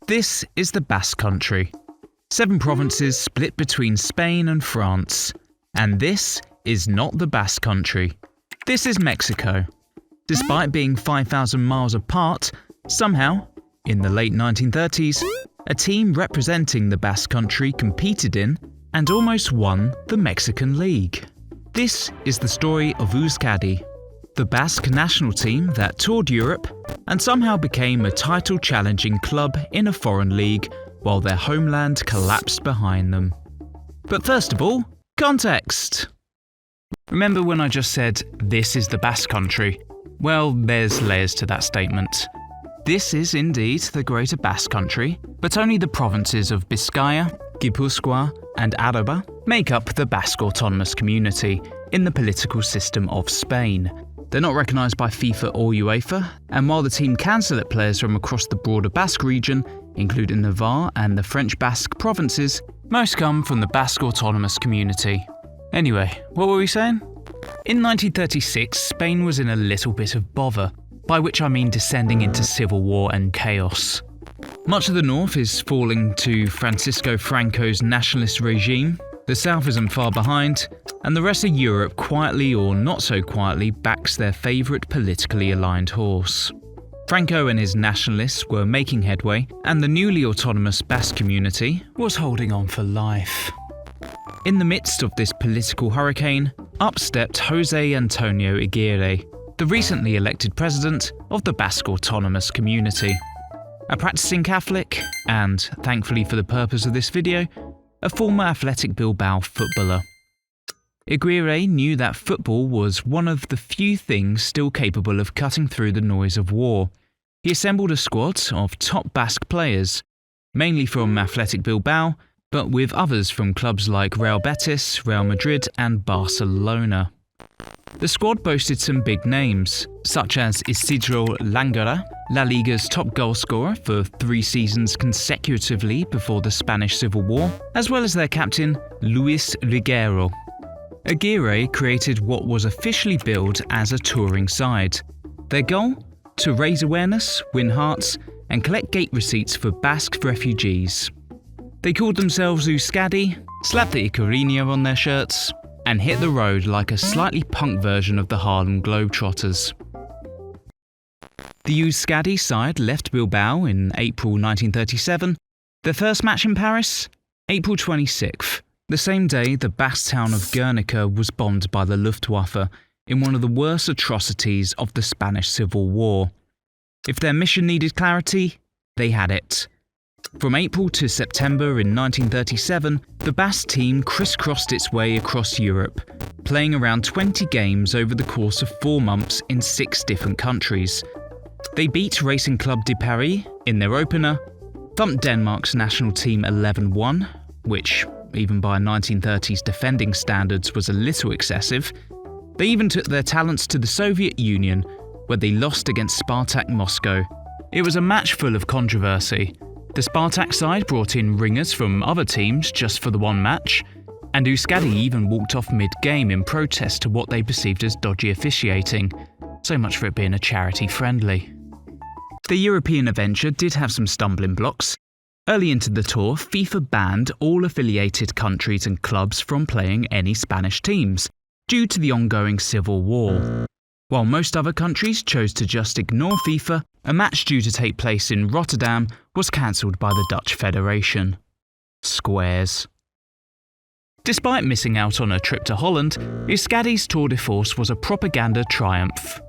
This is the Basque Country. 7 provinces split between Spain and France. And this is not the Basque Country. This is Mexico. Despite being 5,000 miles apart, somehow, in the late 1930s, a team representing the Basque Country competed in and almost won the Mexican League. This is the story of Euzkadi, the Basque National Team that toured Europe and somehow became a title-challenging club in a foreign league while their homeland collapsed behind them. But first of all, context! Remember when I just said, this is the Basque Country? Well, there's layers to that statement. This is indeed the Greater Basque Country, but only the provinces of Biscaya, Gipuzkoa and Araba make up the Basque Autonomous Community in the political system of Spain. They're not recognised by FIFA or UEFA, and while the team can select players from across the broader Basque region, including Navarre and the French Basque provinces, most come from the Basque Autonomous Community. Anyway, what were we saying? In 1936, Spain was in a little bit of bother, by which I mean descending into civil war and chaos. Much of the north is falling to Francisco Franco's nationalist regime, the south isn't far behind, and the rest of Europe quietly or not so quietly backs their favourite politically aligned horse. Franco and his nationalists were making headway, and the newly autonomous Basque community was holding on for life. In the midst of this political hurricane, up stepped José Antonio Aguirre, the recently elected president of the Basque Autonomous Community. A practicing Catholic, and, thankfully for the purpose of this video, a former Athletic Bilbao footballer. Aguirre knew that football was one of the few things still capable of cutting through the noise of war. He assembled a squad of top Basque players, mainly from Athletic Bilbao, but with others from clubs like Real Betis, Real Madrid and Barcelona. The squad boasted some big names, such as Isidro Langara, La Liga's top goalscorer for 3 seasons consecutively before the Spanish Civil War, as well as their captain, Luis Riguero. Aguirre created what was officially billed as a touring side. Their goal? To raise awareness, win hearts, and collect gate receipts for Basque refugees. They called themselves Euzkadi, slapped the Icorinha on their shirts, and hit the road like a slightly punk version of the Harlem Globetrotters. The Euzkadi side left Bilbao in April 1937. Their first match in Paris? April 26th, the same day the Basque town of Guernica was bombed by the Luftwaffe in one of the worst atrocities of the Spanish Civil War. If their mission needed clarity, they had it. From April to September in 1937, the Basque team crisscrossed its way across Europe, playing around 20 games over the course of 4 months in 6 different countries. They beat Racing Club de Paris in their opener, thumped Denmark's national team 11-1, which, even by 1930s defending standards, was a little excessive. They even took their talents to the Soviet Union, where they lost against Spartak Moscow. It was a match full of controversy. The Spartak side brought in ringers from other teams just for the one match, and Euzkadi even walked off mid-game in protest to what they perceived as dodgy officiating. So much for it being a charity friendly. The European adventure did have some stumbling blocks. Early into the tour, FIFA banned all affiliated countries and clubs from playing any Spanish teams, due to the ongoing civil war. While most other countries chose to just ignore FIFA, a match due to take place in Rotterdam was cancelled by the Dutch Federation. Squares. Despite missing out on a trip to Holland, Euzkadi's tour de force was a propaganda triumph.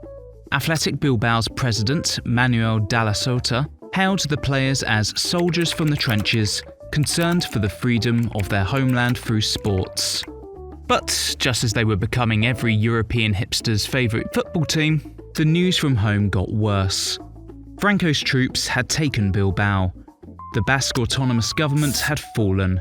Athletic Bilbao's president, Manuel Dalla Sota, hailed the players as soldiers from the trenches, concerned for the freedom of their homeland through sports. But just as they were becoming every European hipster's favourite football team, the news from home got worse. Franco's troops had taken Bilbao. The Basque autonomous government had fallen.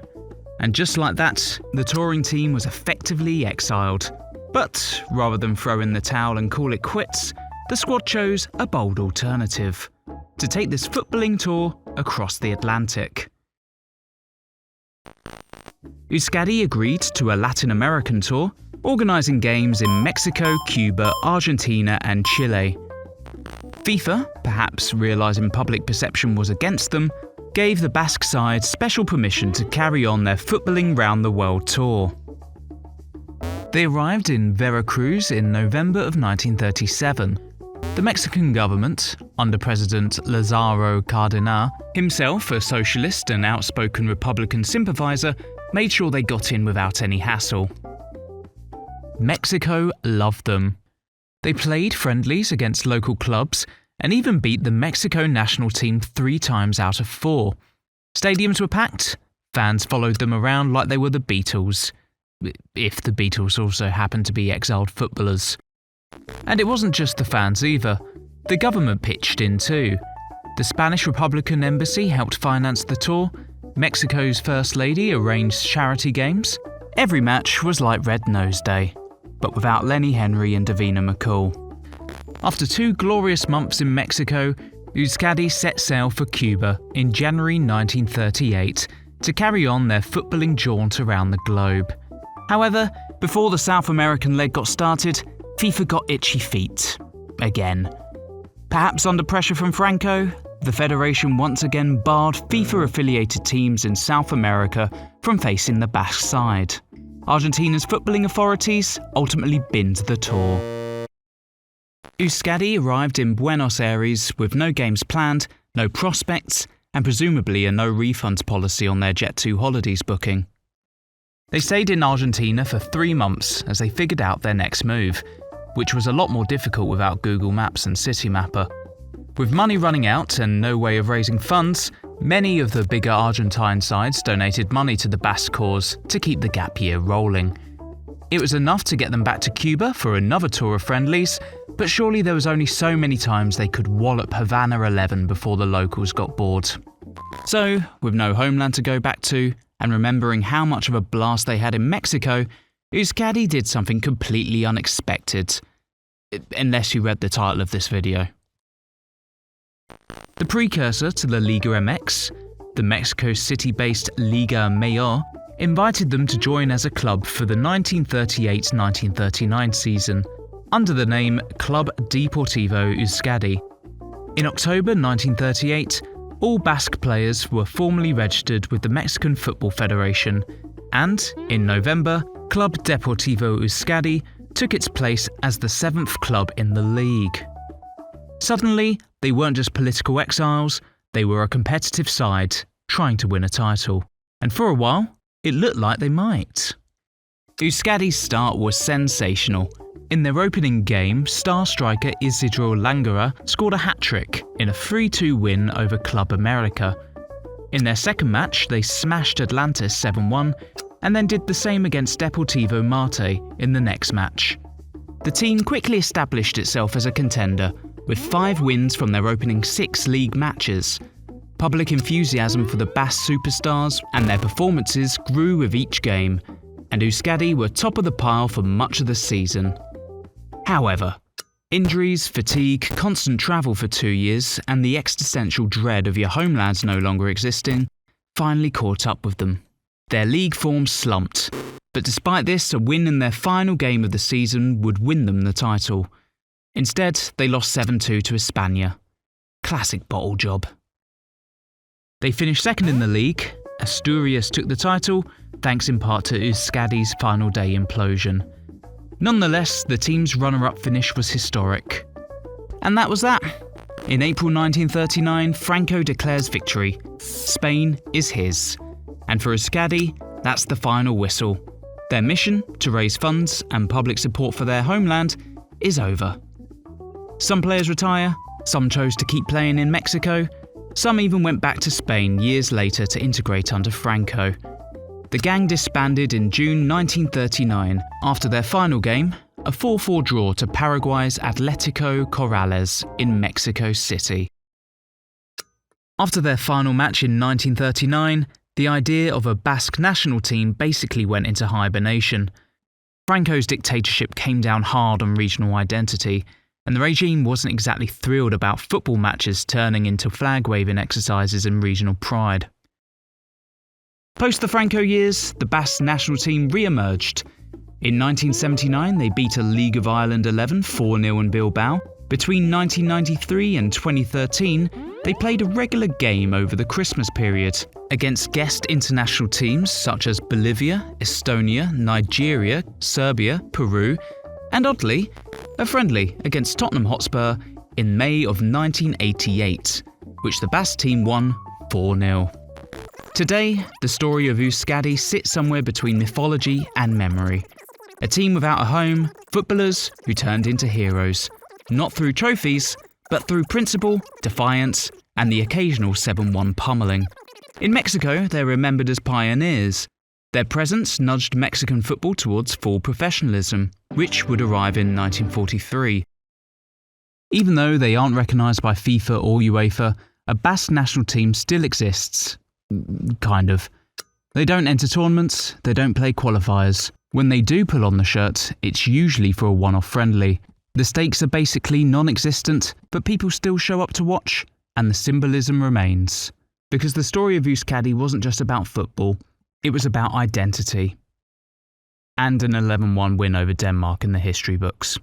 And just like that, the touring team was effectively exiled. But rather than throw in the towel and call it quits, the squad chose a bold alternative: to take this footballing tour across the Atlantic. Euzkadi agreed to a Latin American tour, organising games in Mexico, Cuba, Argentina and Chile. FIFA, perhaps realising public perception was against them, gave the Basque side special permission to carry on their footballing round the world tour. They arrived in Veracruz in November of 1937. The Mexican government, under President Lázaro Cárdenas, himself a socialist and outspoken Republican sympathizer, made sure they got in without any hassle. Mexico loved them. They played friendlies against local clubs and even beat the Mexico national team 3 times out of 4. Stadiums were packed, fans followed them around like they were the Beatles. If the Beatles also happened to be exiled footballers. And it wasn't just the fans either. The government pitched in too. The Spanish Republican Embassy helped finance the tour. Mexico's First Lady arranged charity games. Every match was like Red Nose Day, but without Lenny Henry and Davina McCall. After 2 glorious months in Mexico, Euzkadi set sail for Cuba in January 1938 to carry on their footballing jaunt around the globe. However, before the South American leg got started, FIFA got itchy feet. Again. Perhaps under pressure from Franco, the federation once again barred FIFA-affiliated teams in South America from facing the Basque side. Argentina's footballing authorities ultimately binned the tour. Euzkadi arrived in Buenos Aires with no games planned, no prospects, and presumably a no refunds policy on their Jet2 holidays booking. They stayed in Argentina for 3 months as they figured out their next move, which was a lot more difficult without Google Maps and Citymapper. With money running out and no way of raising funds, many of the bigger Argentine sides donated money to the Basque cause to keep the gap year rolling. It was enough to get them back to Cuba for another tour of friendlies, but surely there was only so many times they could wallop Havana 11 before the locals got bored. So, with no homeland to go back to, and remembering how much of a blast they had in Mexico, Euzkadi did something completely unexpected. Unless you read the title of this video. The precursor to the Liga MX, the Mexico City-based Liga Mayor, invited them to join as a club for the 1938-1939 season, under the name Club Deportivo Euzkadi. In October 1938, all Basque players were formally registered with the Mexican Football Federation, and, in November, Club Deportivo Euzkadi took its place as the 7th club in the league. Suddenly, they weren't just political exiles, they were a competitive side, trying to win a title. And for a while, it looked like they might. Euzkadi's start was sensational. In their opening game, star striker Isidro Langara scored a hat-trick in a 3-2 win over Club America. In their second match, they smashed Atlantis 7-1, and then did the same against Deportivo Marte in the next match. The team quickly established itself as a contender, with 5 wins from their opening 6 league matches. Public enthusiasm for the Basque superstars and their performances grew with each game, and Euzkadi were top of the pile for much of the season. However, injuries, fatigue, constant travel for 2 years, and the existential dread of your homelands no longer existing finally caught up with them. Their league form slumped, but despite this, a win in their final game of the season would win them the title. Instead, they lost 7-2 to España. Classic bottle job. They finished second in the league. Asturias took the title, thanks in part to Euzkadi's final day implosion. Nonetheless, the team's runner-up finish was historic. And that was that. In April 1939, Franco declares victory. Spain is his. And for Euzkadi, that's the final whistle. Their mission, to raise funds and public support for their homeland, is over. Some players retire, some chose to keep playing in Mexico, some even went back to Spain years later to integrate under Franco. The gang disbanded in June 1939 after their final game, a 4-4 draw to Paraguay's Atlético Corrales in Mexico City. After their final match in 1939, the idea of a Basque National Team basically went into hibernation. Franco's dictatorship came down hard on regional identity, and the regime wasn't exactly thrilled about football matches turning into flag-waving exercises in regional pride. Post the Franco years, the Basque National Team re-emerged. In 1979, they beat a League of Ireland 11 4-0 in Bilbao. Between 1993 and 2013, They played a regular game over the Christmas period against guest international teams such as Bolivia, Estonia, Nigeria, Serbia, Peru, and oddly, a friendly against Tottenham Hotspur in May of 1988, which the Basque team won 4-0. Today, the story of Euzkadi sits somewhere between mythology and memory. A team without a home, footballers who turned into heroes, not through trophies, but through principle, defiance, and the occasional 7-1 pummeling. In Mexico, they're remembered as pioneers. Their presence nudged Mexican football towards full professionalism, which would arrive in 1943. Even though they aren't recognised by FIFA or UEFA, a Basque national team still exists. Kind of. They don't enter tournaments, they don't play qualifiers. When they do pull on the shirt, it's usually for a one-off friendly. The stakes are basically non-existent, but people still show up to watch, and the symbolism remains. Because the story of Euzkadi wasn't just about football, it was about identity. And an 11-1 win over Denmark in the history books.